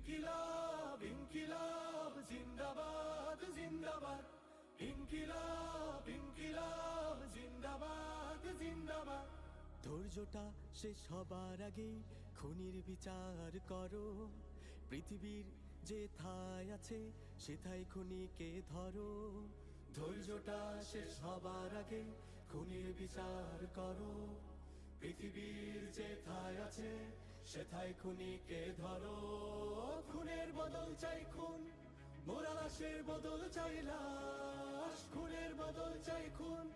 ইনকিলাব ইনকিলাব জিন্দাবাদ জিন্দাবাদ, ইনকিলাব ইনকিলাব জিন্দাবাদ জিন্দাবাদ। ধৈর্যটা শেষ হবার আগে খুনির বিচার করো, পৃথিবীর যে ঠায় আছে সেথায় খুনিকে ধরো। ধৈর্যটা শেষ হবার আগে খুনির বিচার করো, পৃথিবীর যে ঠায় আছে সেথায় খুনিকে ধরো। খুনের বদল চাই খুন, মোরা লাশের বদল চাই লাশ। খুনের বদল চাই খুন,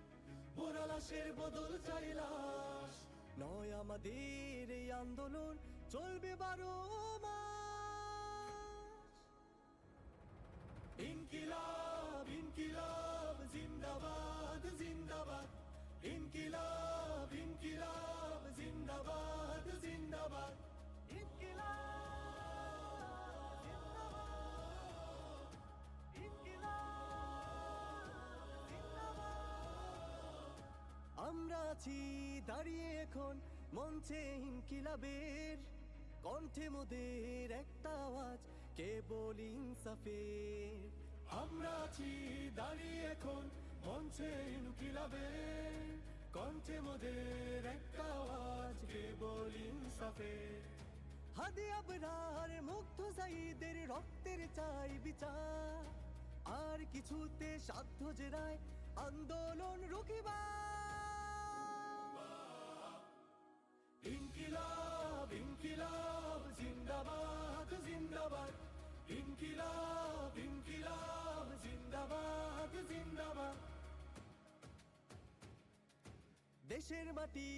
মোরা লাশের বদল চাই লাশ। নয় আমাদের এই আন্দোলন চলবে 12 মাস। ইনকিলাব ইনকিলাব জিন্দাবাদ জিন্দাবাদ, ইনকিলাব ইনকিলাব জিন্দাবাদ জিন্দাবাদ। আমরা আছি দাঁড়িয়ে এখন মঞ্চে ইনকিলাবের, কণ্ঠে মোদের একটা আওয়াজ কেবল ইনসাফের। আমরা আছি দাঁড়িয়ে এখন মঞ্চে ইনকিলাবের, কণ্ঠে মোদের একটা আওয়াজ কেবল ইনসাফের। হাদি আবরার মুগ্ধ সাঈদের রক্তের চাই বিচার, আর কিছুতে সাধ্য জেরায় আন্দোলন রুকিবা। ইনকিলাব ইনকিলাব জিন্দাবাদ জিন্দাবাদ, ইনকিলাব ইনকিলাব জিন্দাবাদ জিন্দাবাদ। দেশের মাটি